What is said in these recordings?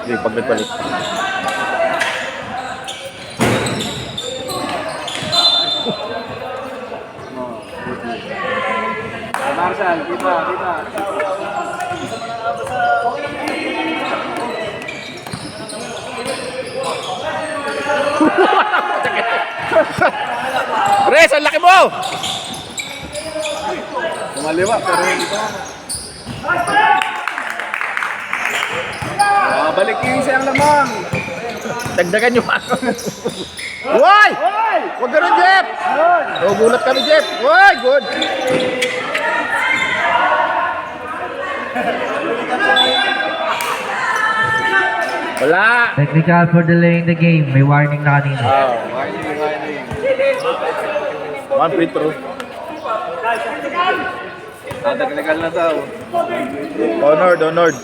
Yung pag nagpalit. Marshall, kita. Res, ang laki mo! Kumaliwa, pero hindi pa. Balik yung siyang lamang. Dagdagan nyo pa. Uy! Huwag ganun, Jeff! Oh, gulat kami, Jeff. Uy, good! Wala! Technical for delaying the game. May warning na kanina. Warning. One free throw. Tataglagal na daw. Honored.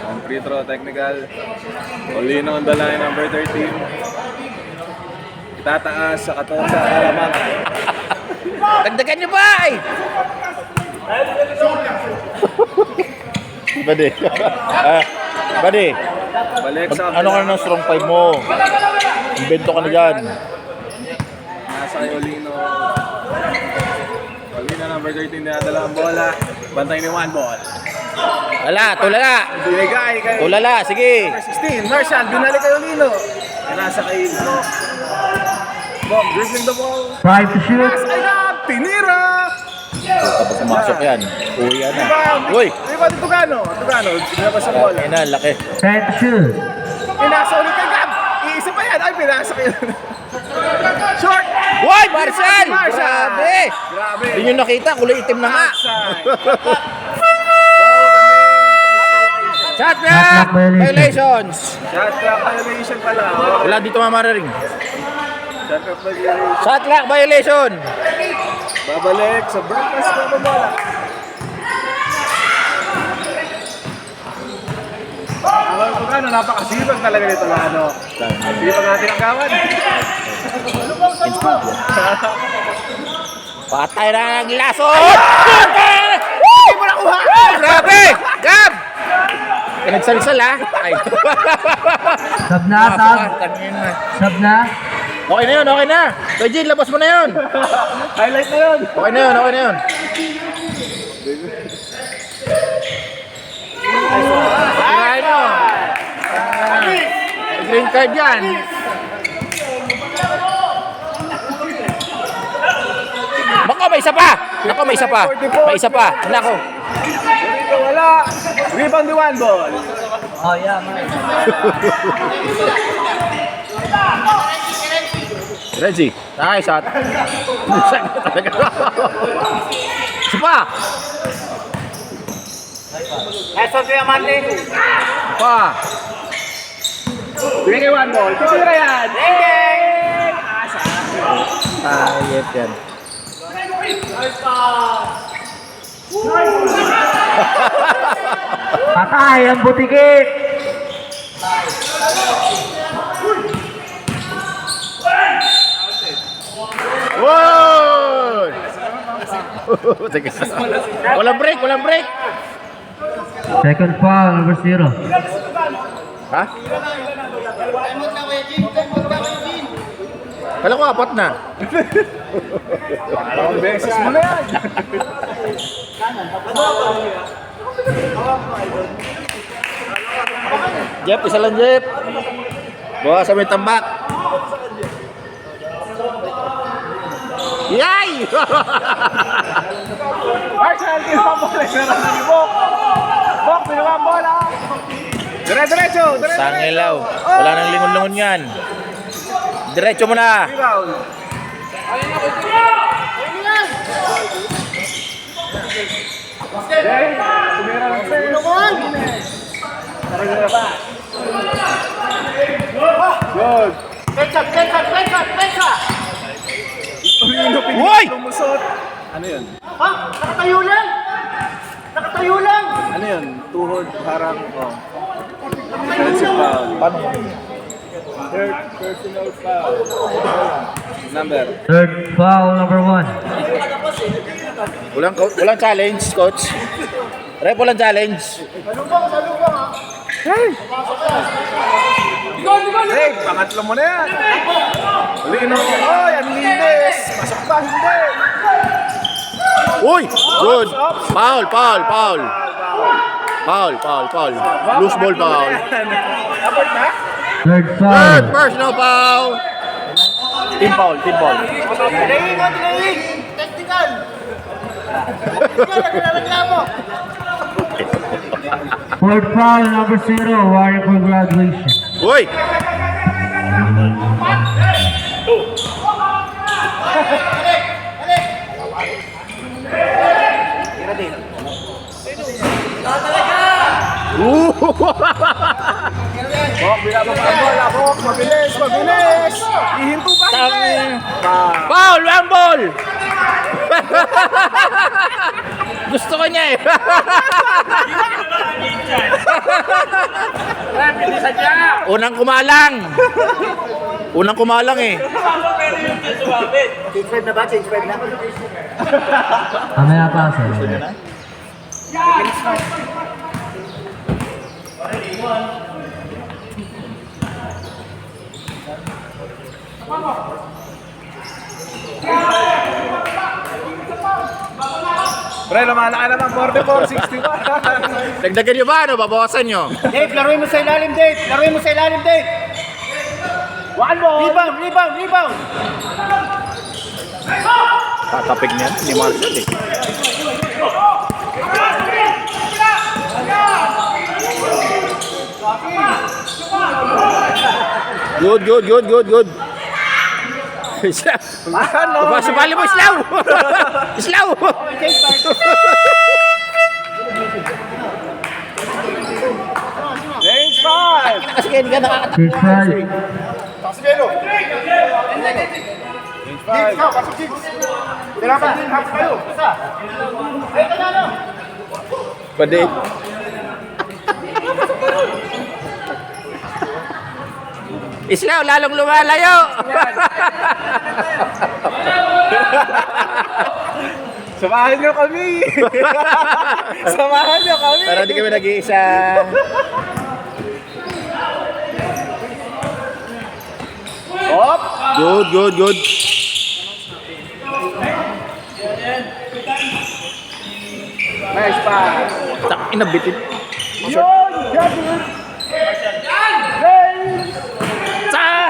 Ang free throw, technical. Olino ang dala ng number 13. Itataas sa 14 sa lamang. Dagdagan nyo ba? Bade. Bade. Balik sa Ano ka na ng strong 5 mo? Invento ka na dyan. nasa kay Olino. Olino number 13 na dala ang bola. Bantay ni one ball. Wala, tulala. Binigay kay Tulala, sige. 16. Marshall, binalik kay Olino. Nasa kay Bom, dribbling the ball. 5 to shoot. Pass, ay na! Tinira! Kapag pumasok yan, uwi yan na. Uy! Di ba dito Tugano? Binabas ang bola. Ayun na, laki. 10 to shoot. Pinasa ulit kay Gab. Iisa pa yan. Ay, pinasa kayo. Short! Uy, Marshall! Marshall! Grabe! Hindi nyo nakita, kulay itim na nga. Outside. Shot Shot clock! clock Violations! Shot clock violation pala. Wala dito mamararing. Shot clock violation. Shot clock violation! Babalik sa broadcast na bola. Ang Tugano, napakasipag talaga nito Lano. Sipag natin ang gawan. Patay na ang lasot! Hindi mo nakuha! Grabe! Gab! Pinagsalisal ha? Ay. Sub na, sub. Sub na. Okay na yun, okay na. Kuya Jin, labas mo na yun. Highlight na yun. Okay na yun, okay na yun. Ay, mo. Green card yan. Baka may isa pa. Nako, may isa pa. May isa pa. Nako. Dito wala. Rebound ni one ball. Oh, yeah, man. Reggie. Nice shot. Busak na talaga. Isa pa. Eso kaya Mandi. Isa pa. Bigay kay one ball. Titira yan. Ding! Asa. Ayep yan. Patay ang butiki. Wow! Teka. Walang break, walang break. Second foul, number 0. Ha? Kala ko apat na. Dalawang beses mo na yan. Jeff, isa lang Jeff. Bawa sa may tambak. Yay! Marshall, kinuha ang bola. Meron na ni Bok. Bok, kinuha ang bola. Dire-diretso. Sangilaw. Wala nang lingon-lingon yan. Diretso mo na. Rebound. Tumira lang sa'yo. Good. Uy! Lumusot. Ano yun? Ha? Nakatayo lang! Nakatayo lang! Ano yun? Tuhod, harang. Oh. Defensive foul. Paano mo? Third personal foul. Number. Third foul, number 1. Walang challenge, coach. Rep, walang challenge. Hey, pangatlo mo na yan. Uliin mo. Oy, ang linis. Pasok ba? Hindi. Uy! Good! Foul! Loose ball foul. Abort na? Third Third foul. personal foul! Team foul. Delaying. Technical. Nagreklamo. Fourth foul, number 0. Warrior for graduation. Uy! Bok, binabang ang bola. Bok, mabilis. Ihinto ba? Foul! One ball! Gusto ko niya eh. Unang kumalang eh. Change 5 na ba? Change 5 na? Mamaya pa, sir. Pre, lumala ka naman. 44-61. Dagdagan niyo ba? Ano? Babawasan niyo? Dave, laruin mo sa ilalim, Dave. One more. Rebound. Tatapig niyan ni Marcel eh. Good. Sumali mo, Islaw! Range 5. Kasi kaya hindi ka nakakatakot. Change 5. Range 5. Kailangan din, half kayo. Isa. Ay, ano? Pwede. Islaw, lalong lumalayo! Samahan niyo kami. Para di kami nag-iisa. Hop. Good. Nice pass. Tak, inabitin. Yun! Sa!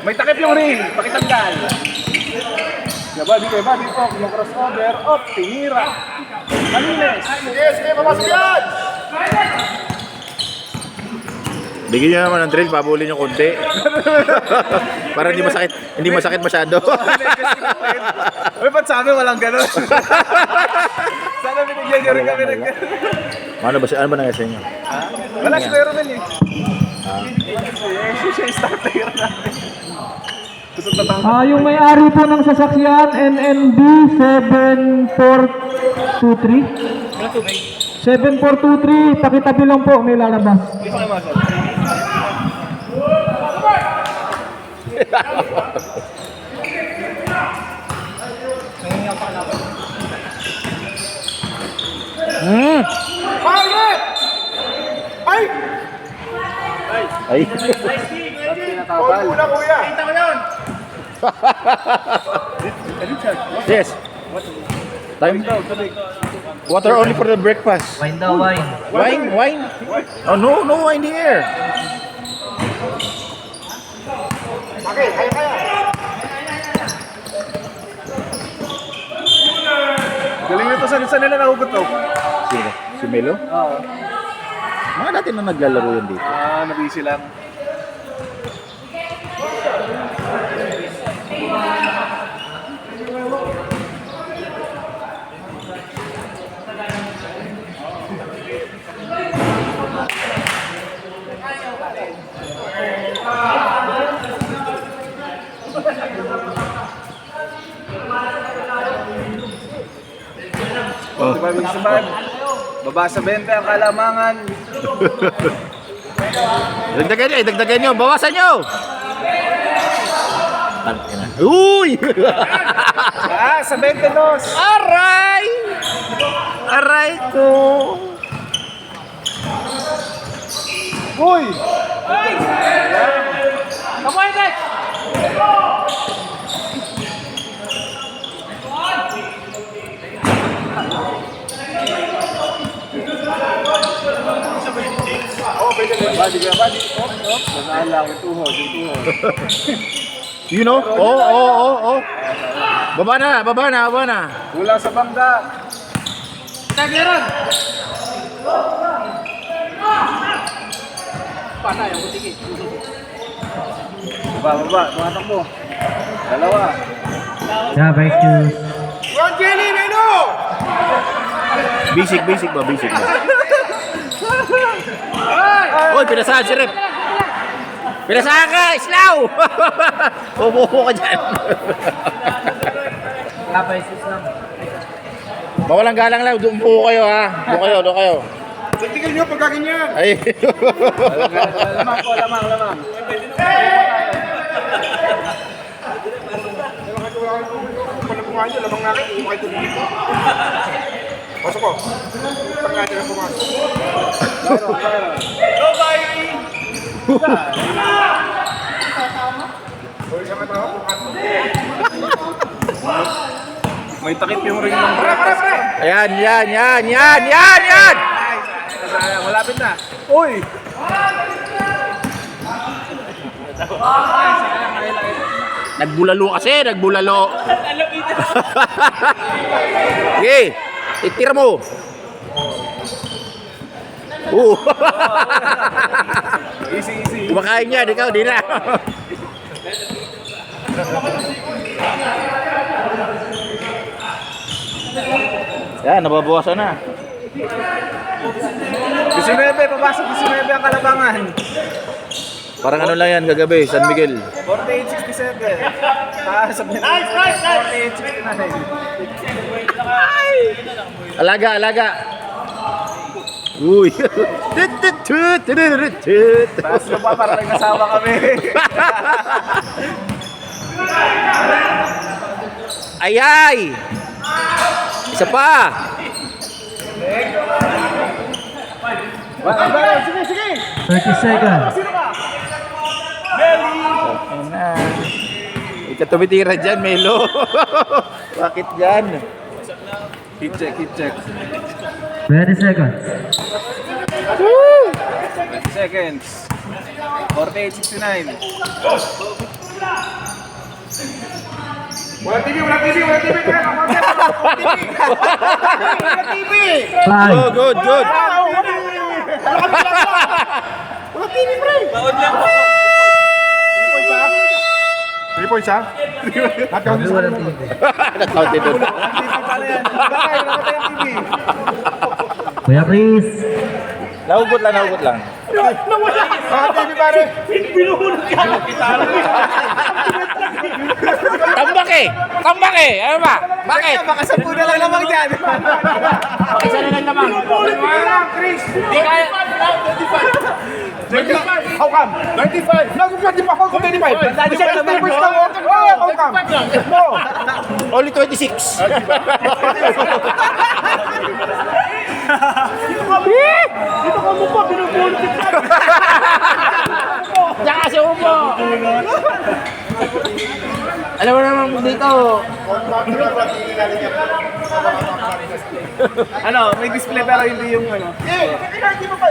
May takip yung ring. Pakitanggal. Body po. Yung crossover. Op, tinira. Malinis. Sige, papasok yan! Bigyan niyo naman ng drill, pabulin yung konti. Para hindi masakit masyado. Uy, ba't sa amin walang ganun? Sana binigyan niyo rin kami ng ganun. Ano ba nangyari sa inyo? Wala si Pero man eh. Siya yung star player namin. Kusog na tanga. Yung may-ari po ng sasakyan, NNB 7423. 7423, pakitabi lang po, may lalabas. Ay. Paul muna, kuya. Yes. Time. Water only for the breakfast. Wine daw, wine. Wine? Oh, no wine here. Okay, kaya. Galing nito sa nila nahugot to. Sino? Si Melo? Oo. Mga dati na naglalaro yan dito. Nabisi lang. Oh. Diba, Sabad? Baba sa 20 ang kalamangan. Dagdagan nyo. Bawasan nyo. Uy! Sa 22. Aray! Aray ko. Uy! Badi. Nanala, yung tuhod. You know? Oh. Baba na. Kulang sa bangga. Baba, tumatakbo. Dalawa. Yeah, break shoes. Ron Jelly, Neno! Basic ba? Uy, pinasahan si Rep. Pinasahan ka, Islaw! Umuho ka dyan. Mawalang galang lang, doon po kayo ha. Doon kayo. Tigil nyo pagka ganyan. Ay. Lamang. Panapungan nyo, lamang natin. Hindi mo kayo tumigil. Pasok ko. Pagka nyo lang pumasok. May takip yung ring ng Ayan. Malapit na. Uy! Nagbulalo. Sige, itira mo. Easy. Kumakain yan, ikaw, di na. Yan, nababawasan na. 19, papasok 19 ang kalabangan. Parang ano lang yan kagabi, San Miguel. 48-67. Sabi na. 48-69. Alaga. Uy. Taas na pa, parang nagnasawa kami. Ayay! Isa pa! Sige! 30 seconds. Ayun na. Ikaw tumitira dyan, Melo. Bakit dyan? Hit check. 20 seconds. 20 seconds. 48-69. Wala TV. Wala TV. Five. Oh, good. Wala TV, pre. 3 points, ha? Nakakaw din sa Walang kanila. TV. Nag-counted doon. Paano yan? Nakatay ang TV. Kuya Chris. Nahugot lang. Ah, TV, pare. Tambak eh! Ano ba? Bakit? Baka 10 na lang lamang dyan. Isa na lang naman. Chris. Hindi kaya. 25. How come? 25. Nag-25 ako kung 25. Kasi ang numbers lang ako. Oh, how come? No. Only 26. Dito ka mo pa, binubulot. Diyan kasi upo. Alam mo naman dito. Ano, may display pero hindi yung ano. Hindi mo pa.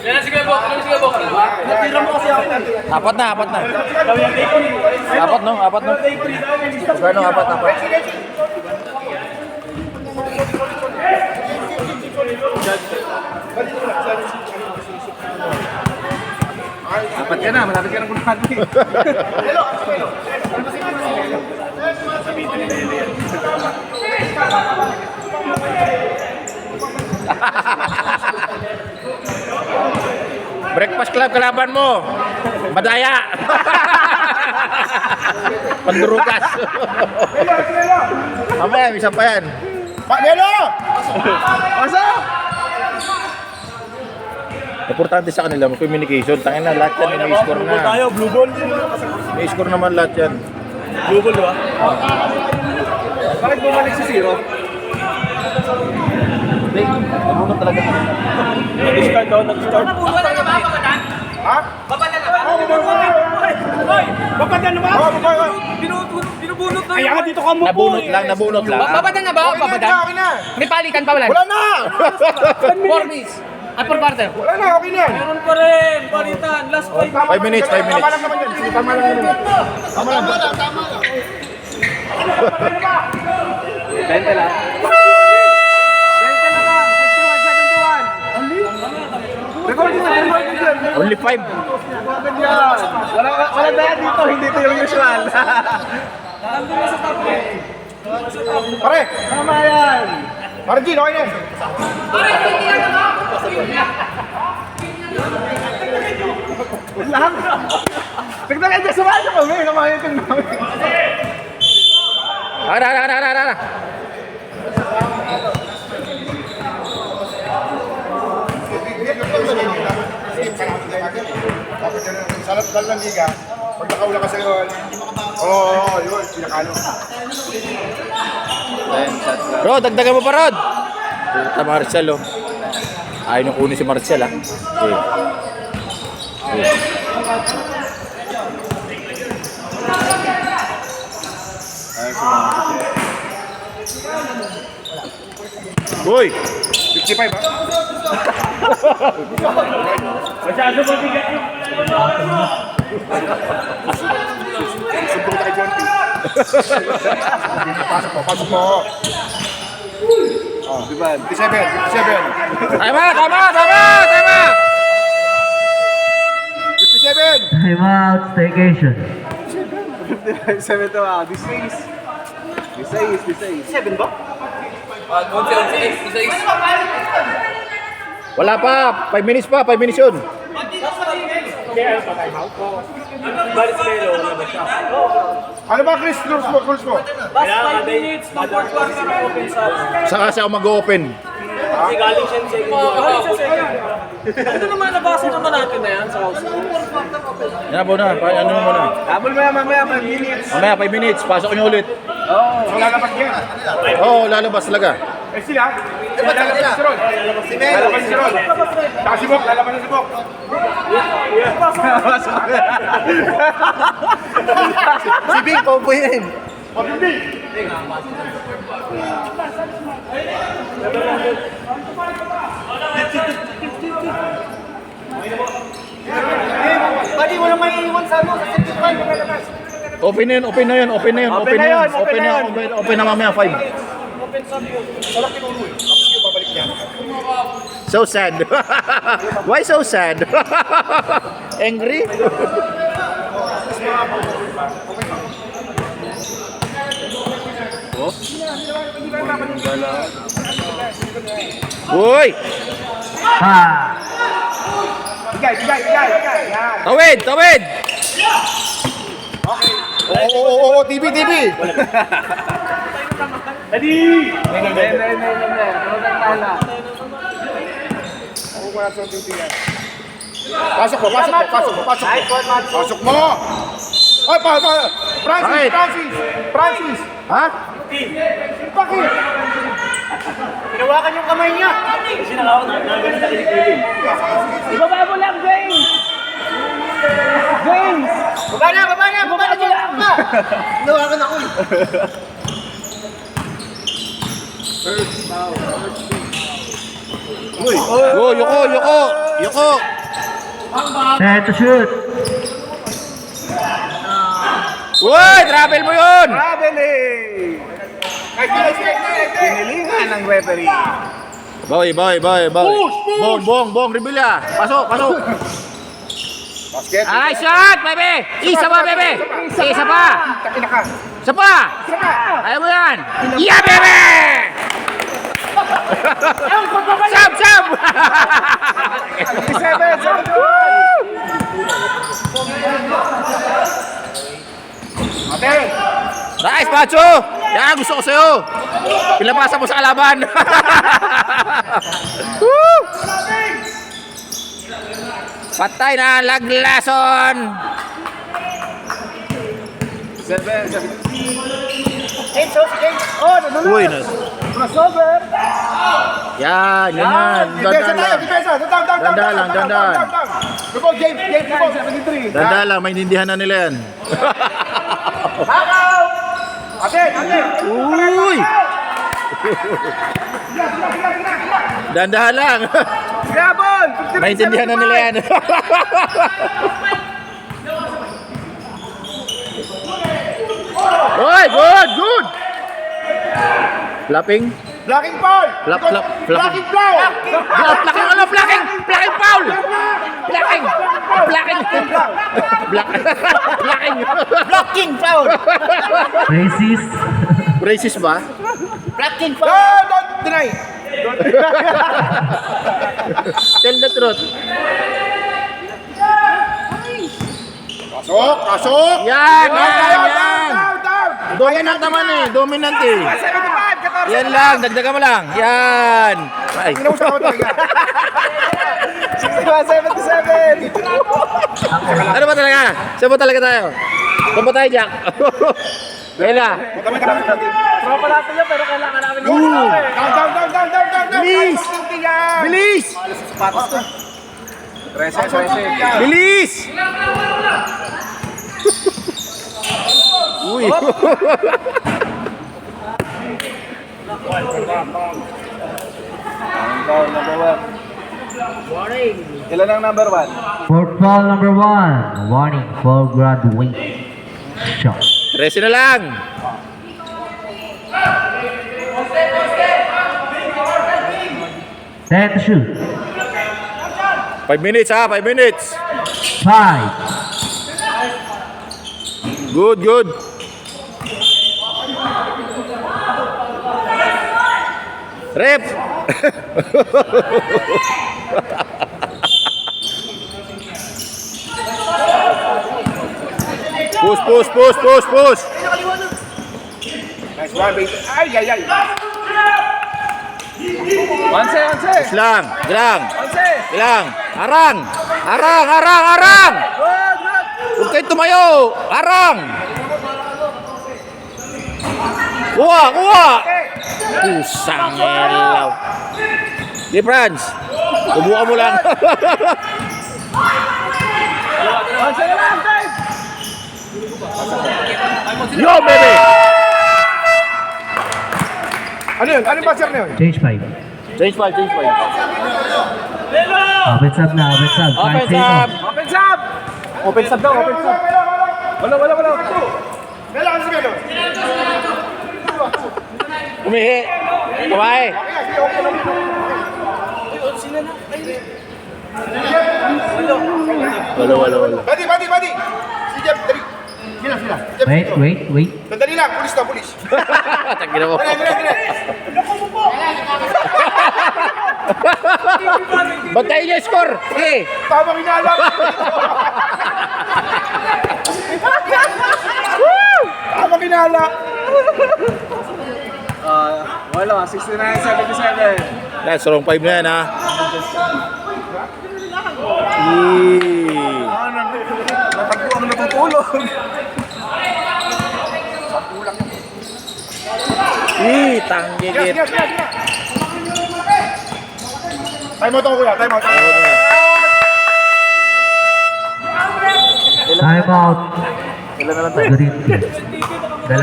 Natira mo kasi ako. Apat na. Apat no? Magkano apat? Dapat ka na, malapit ka ng kulmati. Breakfast club kalaban mo. Madaya. Pandurugas. Mamaya, isa pa yan. Pak Nelo! Pasok! Importante sa kanila, communication. Tangin na, lahat yan, may score na. Tayo, blue ball. May score naman lahat yan. Blue ball, di ba? Bakit bumalik si Zero? Hindi, nabunot talaga. Nag-start daw, nag-start. Ha? Babada na ba? Binubunot na. Kaya nga dito ka mo po. Nabunot lang. Babada na ba? Babada? Okay na. May palitan pa wala? Wala na. 4 minutes. At per quarter. Wala na, okay na. Meron pa rin, palitan, last 5 minutes. 5 minutes, 5 Tama minutes. lang naman yan. Sige, tama lang naman. Tama lang. Bente lang. Recording na, recording dyan. Only 5. Wala na yan dito, hindi ito yung usual. Pare, Tama yan. Pare Gin, okay na yan. Lang. Tignan ka dyan, sumali kami. Kamayan ka namin. Ara. Salat dal ng liga. Pag nakaula ka sa'yo, oo, yun, pinakalo. Rod, dagdagan mo pa, Rod. Puta, Marcel, oh. Ayaw nung kunin si Marcel, ah. Okay. Uy! 55, ha? Masyado mabigat yung... Sumbong tayo dyan, pasok mo. Oh, diba? 57. Tama! 57. Time out, staycation. 7 to ah, this is. 7 ba? Wala pa! 5 minutes pa! 5 minutes yun! Ano ba, Chris? Rules mo? Last 5 minutes, no fourth quarter na open sa... Saka siya mag-open. Kasi galing siya sa second. Ito naman, nabasa naman natin na yan sa house. Yan po na, ano mo muna. Habol mo yan mamaya, 5 minutes. Mamaya 5 minutes, pasok niyo ulit. So, lalabas yan. Oo, lalabas talaga. Eh, sila? Lalabas si Ron. Lalabas si Ron. Saka si Bok, lalabas na si Bok. Si Bing, po yan. Pabindi. Pwede mo naman iiwan sa ano, sa 75. Open na yun. Open na mamaya 5. So sad. Why so sad? Angry? Uy! Bigay. Yan. Tawid! Oo, TV. Adi! Ako wala sa TV yan. Pasok mo. Pasok mo. Ay, Francis. Ha? Bakit? Pinawakan yung kamay niya! Kasi nakawag na ganun sa kilikili. Ibaba mo lang, James! Baba na! Pinawakan ako eh! Go, Yoko! Set to shoot. Uy, travel mo yun! Traveling! Pinilingan ng referee. Boy. Bong, Rebilla. Pasok. Basket. Ay, shot, bebe! Isa pa, bebe! Isa pa! Takina ka. Isa pa! Ayaw mo yan! Yeah, bebe! Sab! 57. Ate. Nice, Pacho! Yan, gusto ko sa'yo! Pinapasa mo sa kalaban! Woo! Patay na laglason. 7. Oh, nanalo. Uy, Crossover. yan, yan. Depensa Dandan tayo, lang. depensa. Down. Dandan lang, dandan. Go, James, 73. Dandan lang, maintindihan na nila yan. Ate. Uy! Dandahan lang. Gabon. Maintindihan na nila yan. Uy, good. Flapping. Blocking foul. Flap. Blocking foul. Flacking ano? Flacking foul! Flacking foul! Racist. Racist ba? Don't deny. Tell the truth. Pasok. Yan. Down. Dominant naman eh. Dominant eh. 75, 14. Yan lang. Dagdagan mo lang. Yan. Ay. Kinausap ko talaga. 77. Ano ba talaga? Saan ba talaga tayo? Saan ba tayo, Jack? Kaya na. Tropa natin yun, pero kailangan namin Ooh. Down. Bilis! Bilis! 13. Bilis! Uy. Ilan ang number 1? For foul number 1. Warning for graduation. 13 na lang. Set to shoot. 5 minutes ha, 5 minutes. 5. Good. Rep. Push. Nice one, baby. Ay. Onse. Lang. Onse. Ilang. Arang. Huwag kayo tumayo. Arang. Kuha. Pusang ilaw. Di, Franz. Kubuka mo lang. Onse na lang, time. Yo, baby. Ano yun? Ano yung buzzer na yun? Change 5. Change 5. Offense up na. Offense up. Offense 5 up. Open sub. Open sub daw, open sub. Wala. Kailangan si Melo. Umihi. Kumain. Wala. Badi. Si Jeff, dali. Sila. Jeff, Wait. Sandali lang, pulis. Tagina mo. Dali. Bantayin niyo yung score. Sige. Tamang hinala. Tamang hinala. Wala, 69-77. That's wrong 5 na yan ha. Yee. Natagpo ang natutulog. Tanggigit. Sige. Time out ako, kuya. Time out. Time out. Ilan na lang tayo? Green team. 2.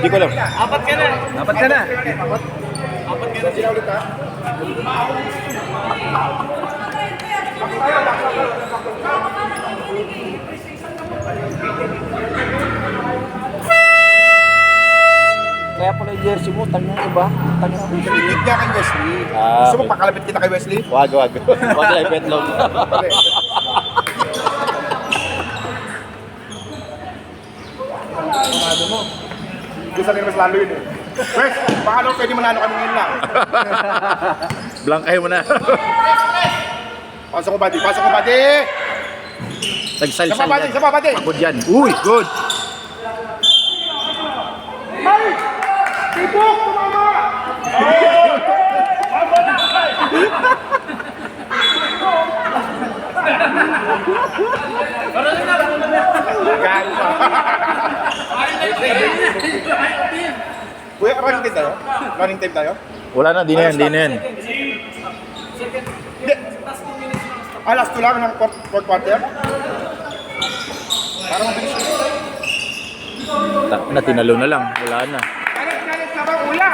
Hindi ko alam. Apat ka na. Kaya pala yung jersey mo, tangin iba. Tangin ako. Pinigit niya kay Wesley. Ah, Gusto mo okay. pakalapit kita kay Wesley? Wag. Wag na ipetlog. Gusto rin mas lalo yun eh. Wes, paano pwede manalo kami ngayon lang? Blankay mo na. Pasok ko, buddy. Tagsalsal Isa pa, buddy. Good yan. Uy, good. Tibok, tumama! Running time tayo? Wala na, di na yan, di na yan. Hindi. Last 2 lang ng fourth quarter? Parang mabilis yun. Na, tinalo na lang, wala na. Galit na ba, Ula?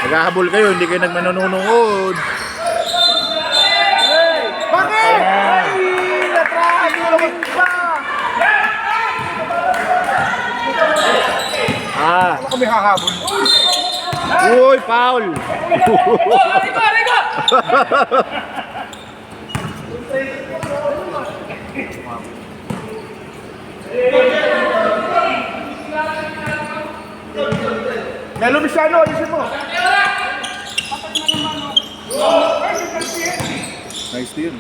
Naghahabol kayo, hindi kayo nagmanunungod. Bakit? Ay, natragulong pa! Ah, Ano kami hahabol? uy, foul! Melo Misiano, alisin mo. Nice steal.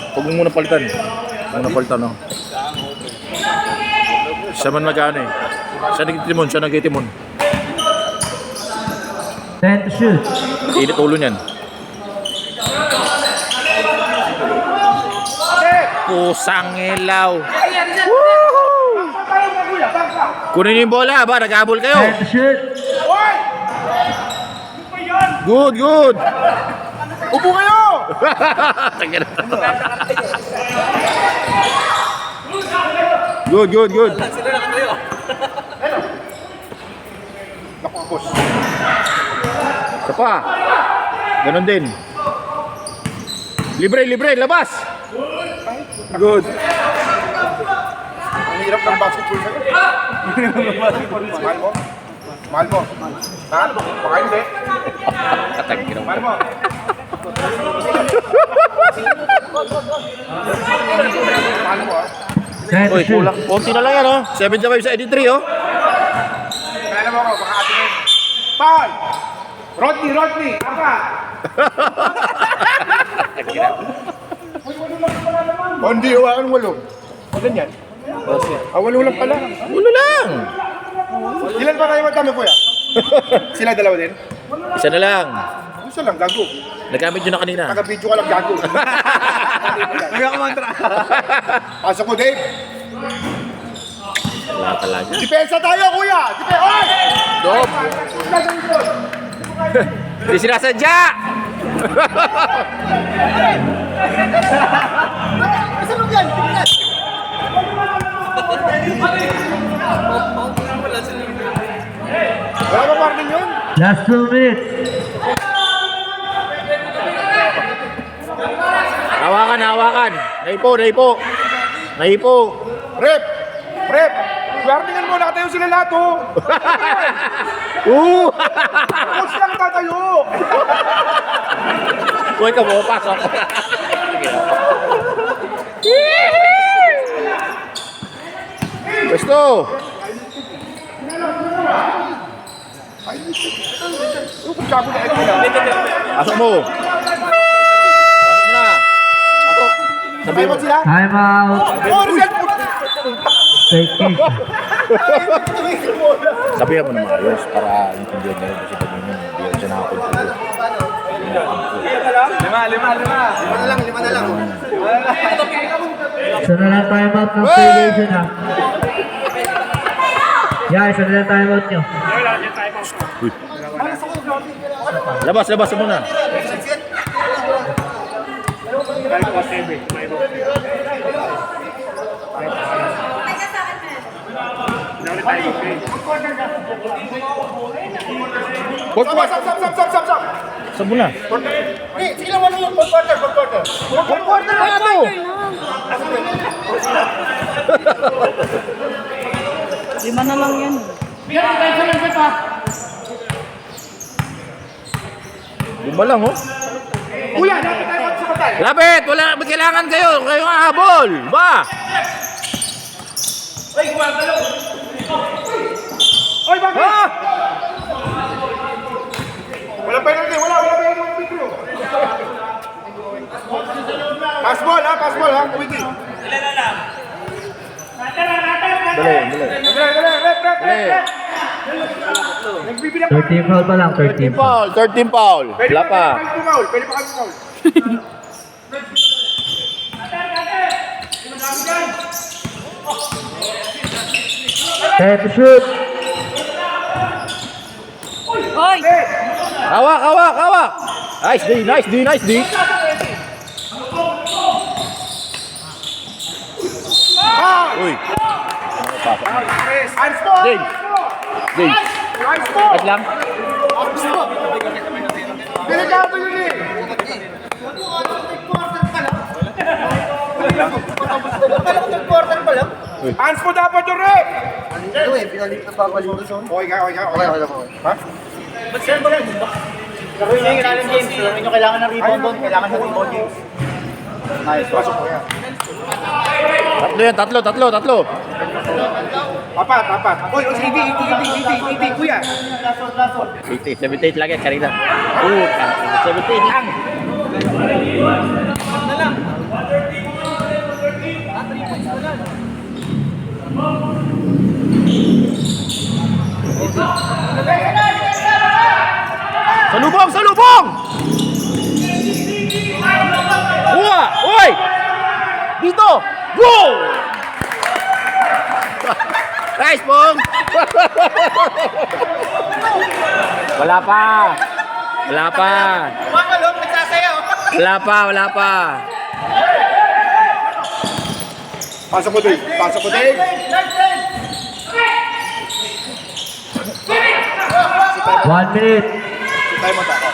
Huwag mo muna palitan. Huwag muna palitan, no? Siya man mag-ano eh. Siya nag-itimon. 10 to shoot. Init ulo niyan. Pusang ilaw. Kunin niyo yung bola ba? Nag-ahabol kayo. 10 to shoot. Good, good. Upo kayo! Good, good, good. Naku, boss. Isa pa. Ganon din. Libre, libre. Labas. Good. Ang hirap ng basketball sa'yo. Mahal mo? Mahal mo? Ha? Baka hindi. Mahal mo? Mahal mo, ha? 10 to Uy, shoot. kulang. Konti na lang yan, oh. 75 sa 83, oh. Kaya mo ako, baka atin yun. Paul! Rodney! Apa? O hindi, hawakan ng 8. O ganyan? Walo lang pala. Ulo lang. Ilan pa tayo magkami, kuya? Sila dalawa din? Isa na lang. Isa lang, gago. Nagamit yun na kanina. Taga-video ka lang, gago. Nagkakamantra. Pasok mo, Dave. Wala talaga. Depensa tayo, kuya! Oy! Dop. Hindi sinasadya. Wala ba warning yun? Last 2 minutes. Hawakan, hawakan. Naipo. Rep! Warningan mo, nakatayo sila lahat, oh! Coach lang tatayo! Uy, ka mo, pasok. Gusto. Gago na ito na. Pasok mo. Pasok na. Pasok. Sabi mo. sila? Time out. Oh, reset! Vacation. Sabihan mo na maayos para intindihan niya kasi pag yun, hindi siya nakakontrol. Lima na lang. Isa na lang time out ng vacation ha. Yeah, isa na lang time out nyo. Labas mo na. Stop! Sab mo na. Sige lang, fourth quarter. Fourth quarter na ito! Lima na lang yan. Bumba lang, oh. Kuya, dapat tayo sa patay. Lapit! Wala, kailangan kayo. Kayo ang habol. Ba? Oy, bakit? Ha? Wala penalty, wala penalty. Pass ball ha, Wiki. Dali. Dali, rep. Nagbibilang 13 foul pa lang, 13 foul. 13 foul. Wala pa. Pwede pa kayo foul. Time to shoot. Hoy! Hawak, hawak, hawak. Nice D, nice D, nice D. Uy. Hands po! James. James. Hands po! At lang. Delikado yun eh! Hands po dapat yung rep! Okay ka, okay ka, okay ka. Ha? Pasok ko yan. Tatlo yan, tatlo, tatlo, tatlo. Papat, papat. Oy, hindi, kuya. 80, 78 lagi, kanina. 78 lang. Salubong, salubong! Buha! Uy! Dito! Go! Nice, Pong! Wala pa! Wala pa! Wala pa, wala pa! Pasok ko, Dave. Pasok ko, Dave. 1 minute. Tayo mo tayo.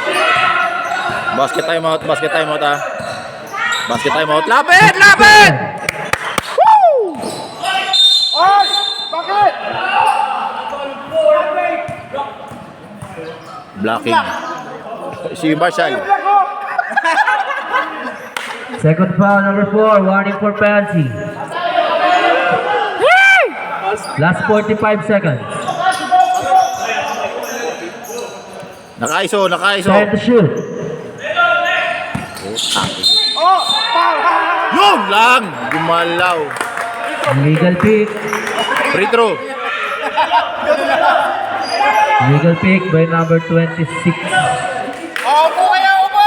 Basket time out, basket time out ah. Basket time out. Lapit, lapit! Woo! Oy! Bakit? Blocking. Si Marshall. Second foul, number 4. Warning for penalty. Last 45 seconds. Nakaiso, nakaiso. Time to shoot. Oh! Foul! Yun lang! Gumalaw. Legal pick. Free throw. Legal pick by number 26.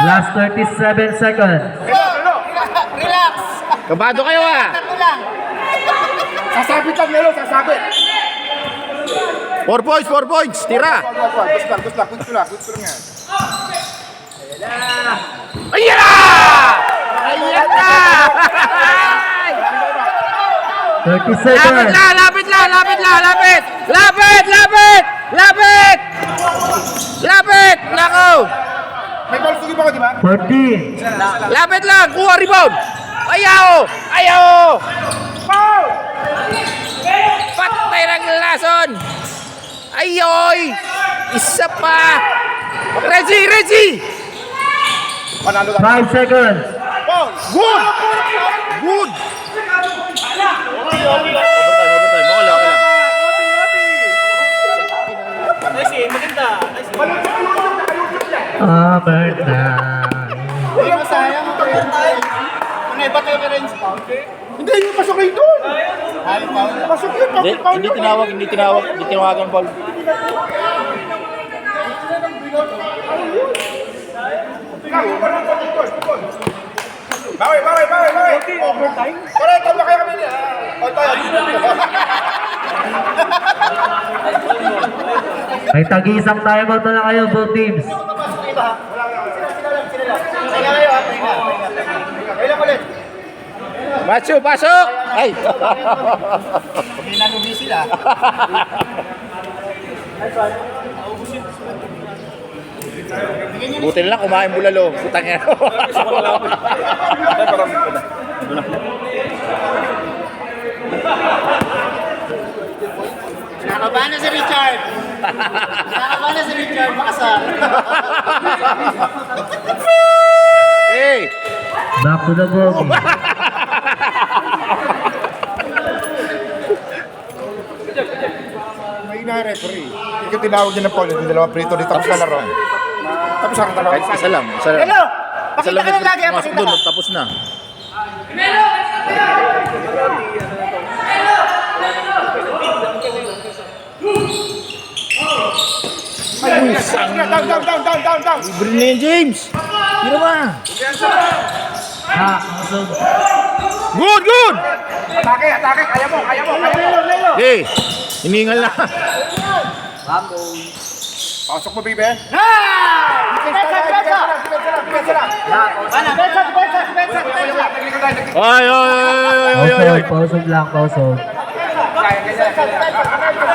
Last 37 seconds. Kabado kayo ah. Sasabit lang, Nelo. Sasabit. 4 points, 4 points. Tira. Gusto lang yan. Ayan na! Ayan na! 30 Lapit seconds. lang, lapit lang, lapit lang, lapit! Lapit, lapit! Lapit! Lapit! Nako! May ball sugi ba ko, di ba? 14. Lapit lang! Kuha rebound! Ayaw! Ayaw! Foul! Patay ng lason! Ayoy! Isa pa! Reggie! Reggie! Panalo lang. 5 seconds. Foul! Good! Good! Overtime, overtime. Wala, wala. Hindi, yung pasok kayo doon. Pasok yun, Hindi, foul hindi yun. tinawag, hindi tinawag, hindi tinawagan ball. Bawi. Overtime? Correct, tama kayo kami niya. O, tayo. May tag-iisang timeout na lang kayo, both teams. Machu, pasok! Ay! Buti na lang kumain bulalo. Putang ina. Nakakabahan na si Richard. Nakakabahan na si Richard makasar. Hey! Back to the ball. May na-referee. Ikaw tinawag niya ng Paul, yung dalawa prito dito. Tapos na laro. Tapos ang dalawa. Kahit isa lang. Isa lang. Hello! Isa lang. Pakita ka lang lagi, Pumasok pakita doon, ka. tapos na. Down. Libre na yan, James. Tira ba? Usog. Good! Atake, kaya mo. Okay, hiningal na. Pasok mo, baby. Ay. Pausog lang, pausog.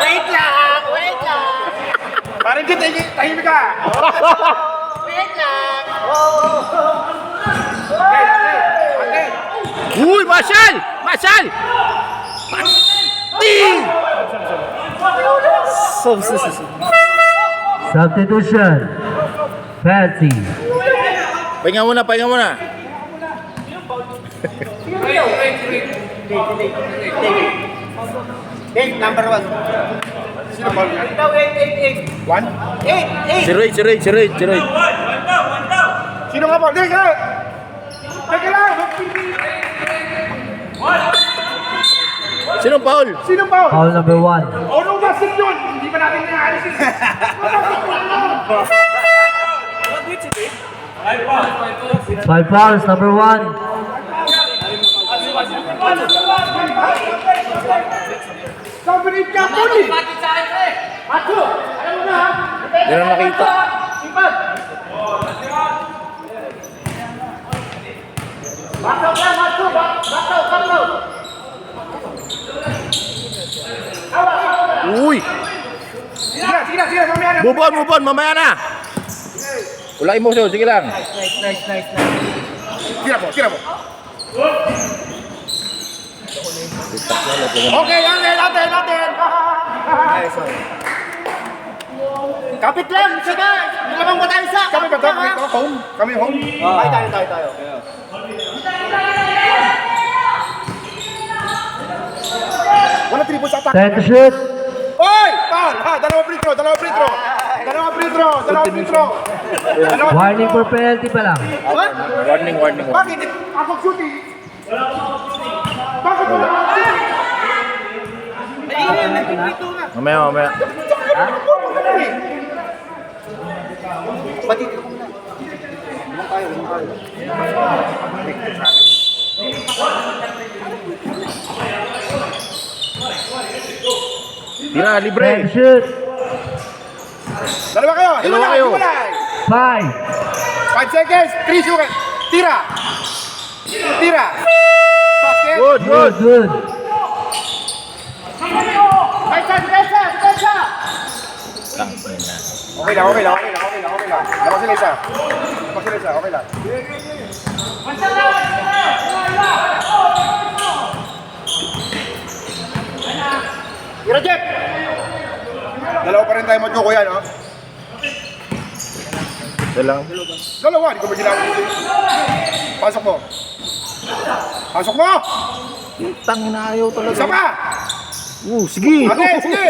Wait lang! Parang dito, tahimik ka. Wait lang! Uy, Marshall! Substitution. Penalty. Pahinga muna. Date number 1. Sino ba? Ikaw, 8. One? 8. Si Roy. Sino nga ba? Teka lang! Sinong foul? Sino ba? Foul number 1. Ano ba yun? Hindi pa natin naalis yun. Five fouls, number 1. Sabihin ka po ni! Yan ang nakita. Uy! Sige na, mamaya na. Move on, mamaya na. Wala emosyon, sige lang. Tira mo. Okay, natin. Kapit lang! Sige! Hindi naman ba tayo isa? Kami ba ito? Home? Kami home? Tayo. Wala triple sa attack. Time to shoot. Oy! Foul! Ha, dalawa free throw. Warning for penalty pa lang. Warning. Bakit? Ako shooting. Bakit wala? Mamaya. Tira, Time libre. to shoot. Dalawa kayo. Hiwalay. 5. 5 seconds. 3 seconds. Tira. Basket. Good. Okay lang. Labas sila isa. Okay lang. Tira, Jeff! Dalawa pa rin tayo mag-joko yan, ha? Ito lang. Dalawa, di ko ba ginagawa? Pasok mo. Tangin na ayaw talaga. Isa pa. Sige. Sige.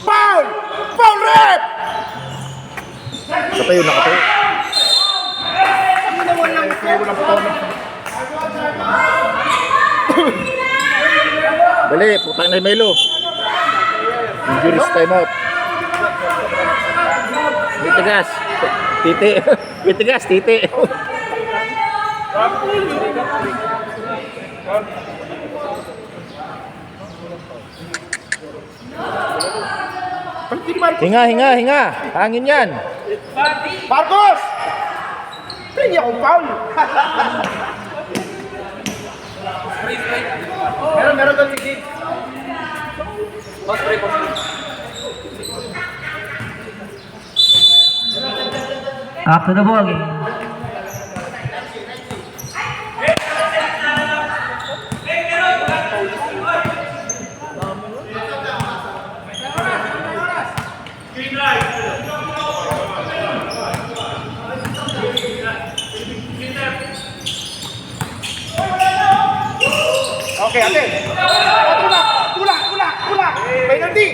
Foul rep! Nakatayo. Dali, putang na Melo. Injuries time out. Titigas. Titi. Hinga. Hangin yan. Marcos! Hindi akong foul. Meron doon si Kid. After the ball game. Okay, ate. Tulak. Penalty.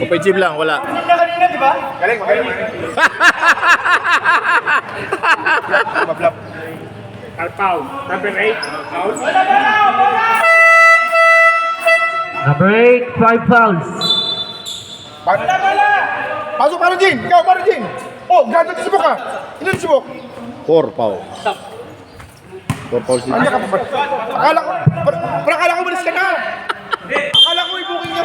Offensive lang, wala. Kanina, di ba? Galing. Mablap. Number 8, 5 fouls. Pasok, parang Jing! Ikaw, parang Jing! Oh, ganda din subok ka! Ilan yung subok? 4 foul. 4 fouls din. Ano ka pa? Akala ko malis ka na! Akala ko may booking niya.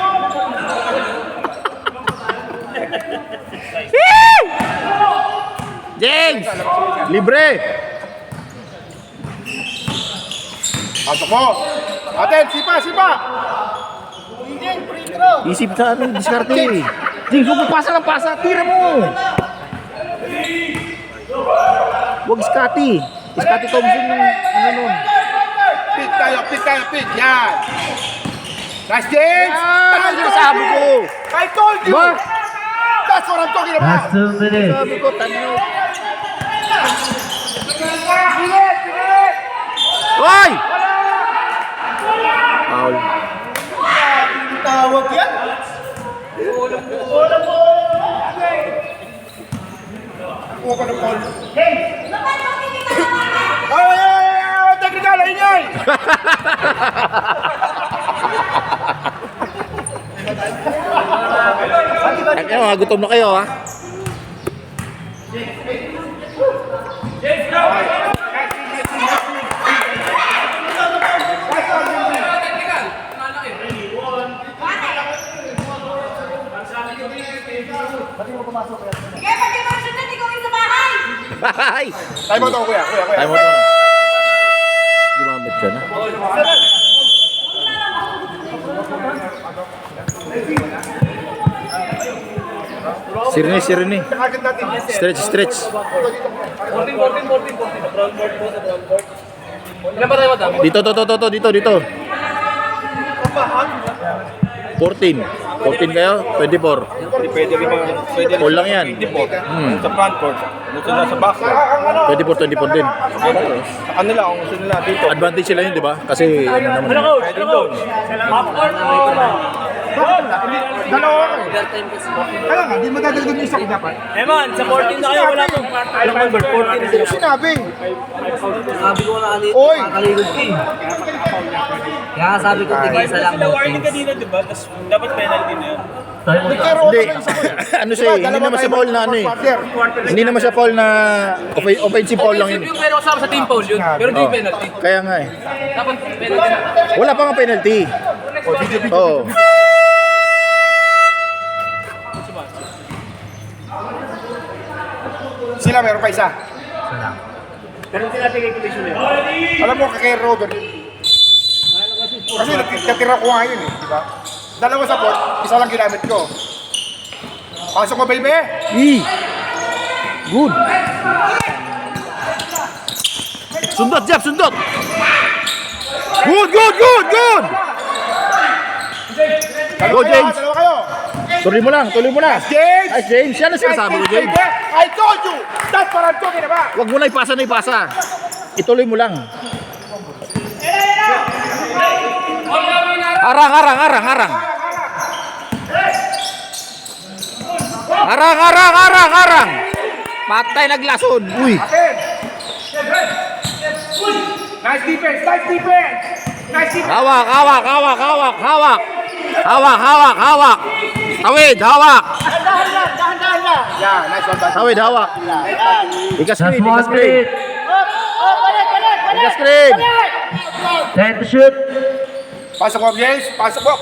James! Libre! Pasok mo! Aten, sipa! Isip sa ano, diskarte. James, huwag mo pasa lang pasa. Tira mo! Huwag Scotty. Scotty Thompson yung ano nun. Pick tayo, pick! Yan! Nice, James! Ano sinasabi ko? I told you! Ba? That's what I'm talking about! Last 2 minutes. Sabi ko, tanyo. Hoy! Foul. Tawag yan. Kuha ka ng ball. Ay! Technical, ingay! Ano, gutom na kayo ha? Kaya pag i-version na, di ko sa bahay! Bye! Tayo mo ito, kuya. Tayo mo ito na. Gumamit ka na. Sirni. Agad natin. Stretch. Dito. 14 kayo? 24. Pwede Call lang yan. Sa front court. Gusto nila sa back court. 24 din. Sa kanila, kung gusto nila dito. Advantage sila yun, di ba? Kasi ano naman. Pwede doon. Dalawa ka eh. Kaya nga, di mo dadagdag yung isa ko dapat. Eman, sa 14 na kayo, wala pong ilang number, 14. Sino sinabi? Sabi ko na kanina, Oy! makaligod ka eh. Kaya sabi ko, tigil sa lang Na-warning mo. kanina, di ba? Tapos dapat penalty na yun. Nagkero Hindi. ka isa ko eh. Ano siya eh, hindi naman siya foul na ano eh. Hindi naman siya foul na offensive foul lang yun. Yung pero kasama sa team foul yun, pero di Oh. penalty. Kaya nga eh. Dapat penalty na. Wala pa nga penalty. Oo. Sila meron pa isa. Pero sinabi kay Commissioner. Alam mo, kay Robert. Kasi natira ko nga yun eh, di ba? Dalawa sa pot, isa lang ginamit ko. Pasok mo, baby! Good. Sundot, Jeff, sundot. Good. Go, James. Dalawa kayo! Tuloy mo na. James! Ay, James, yan ang sinasabi ko, James. I told you! That's what I'm talking about! Huwag mo na ipasa. Ituloy mo lang. Harang. Harang. Patay naglason. Uy. Nice defense! Hawak. Tawid, hawak. Dahan-dahan lang. Yeah, nice one. Tawid, hawak. Ika Just screen. 1 minute. Ika screen. Time to shoot. Pasok mo, James! Pasok mo!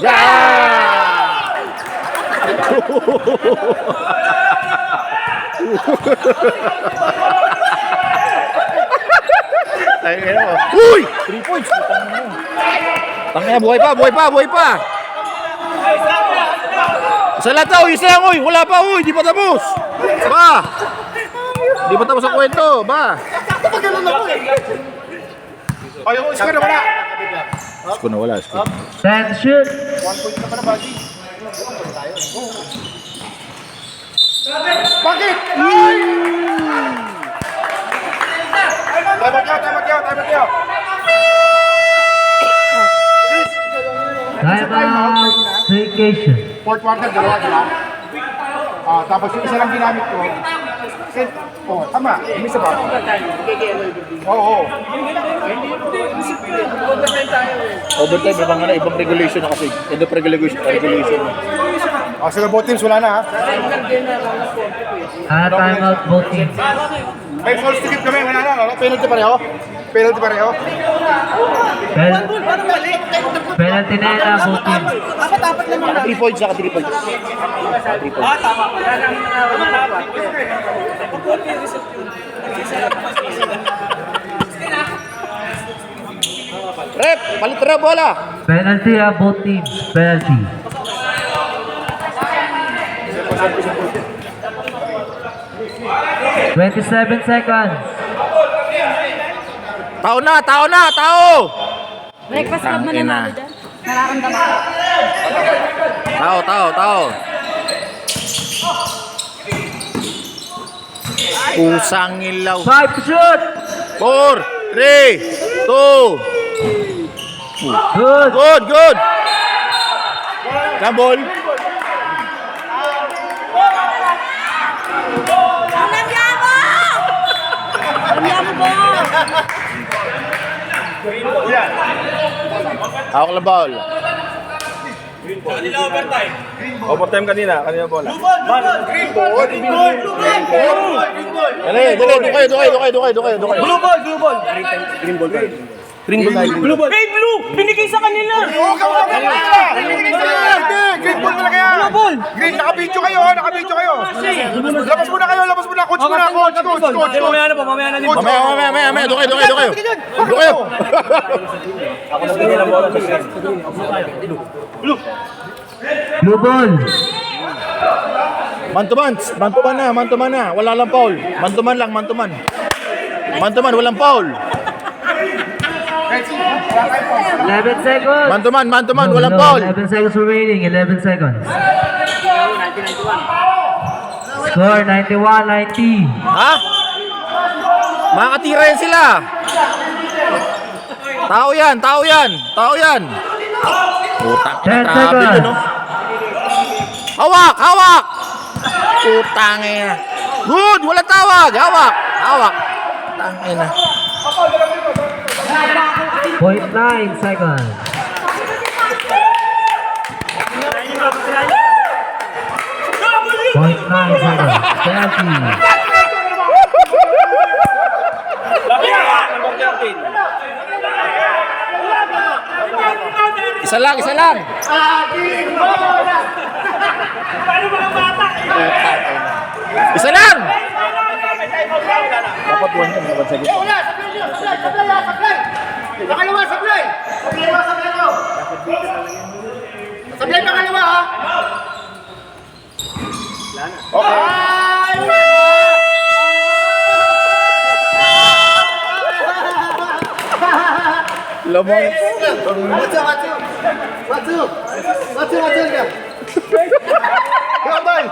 Uy! 3 points. Tangina, buhay pa. Isa lang tao, isa lang, uy. Wala pa, uy. Di pa tapos. Di pa tapos ang kwento, ba? O, yung isa ka na wala. Isko na wala, isko. Time to shoot. 1 point na pala, Baji. Bakit? Time out. Time out. Vacation. Fourth quarter, dalawa. Tapos yung isa lang ginamit ko, Oh, tama. May isa ba? Oo. Overtime, ibang regulation na kasi. End of regulation. Sige, both teams wala na ha. Timeout both teams. May false to give kami, wala na. No? Penalty pareho. Penalty pareho. Penalty na yun both teams. 3 points, naka 3 points. Rep, palit na bola. Penalty both teams. Penalty. $27 seconds. Tao na, tao na, tao. Breakfast club mo Tangina. na namin dyan. Nararamdaman ko. Tao, tao, tao. Pusang ilaw. 5 to shoot. 4, 3, 2. Good. Good, good. Gambol. Ramya mo ba? Hawak na ball. Overtime kanina bola. Dali, dali, dukay. Blue ball. Green ball. Hey, blue! Binigay sa kanila! Hindi, green ball talaga yan. Green, naka-video kayo ha, naka-video kayo. Labas muna kayo, coach muna, coach. Mamaya na po, mamaya na din. Mamaya, dukay. Dukay. Ako na binigay ng bola. Blue ball. Man-to-man na. Wala lang foul. Man-to-man lang. Man-to-man, walang foul. 11 seconds. Man-to-man, No, walang no, foul. 11 seconds remaining. 11 seconds. Score 91-90. Ha? Makakatira yan sila. Tao yan. Putang 10 ina, seconds. no? Hawak. Putang ina. Good, walang tawag. Hawak. Putang ina. 0.9 seconds. Penalty. Isa lang. Isa lang. Dapat 1 yan, dapat sa gitna. Pangalawa, sablay ko. Sablay pangalawa ha. Okay. Lamang. What's up? Gambay!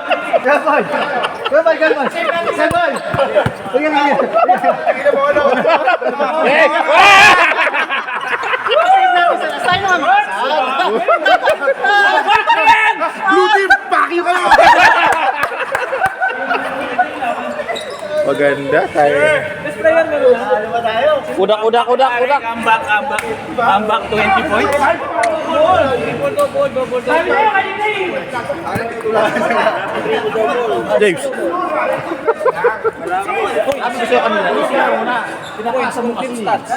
Tingnan mo ano. Blue team, pakyo kayo. Maganda tayo. Udak. Comeback 20 points. James. Pinakasa mo yung stats.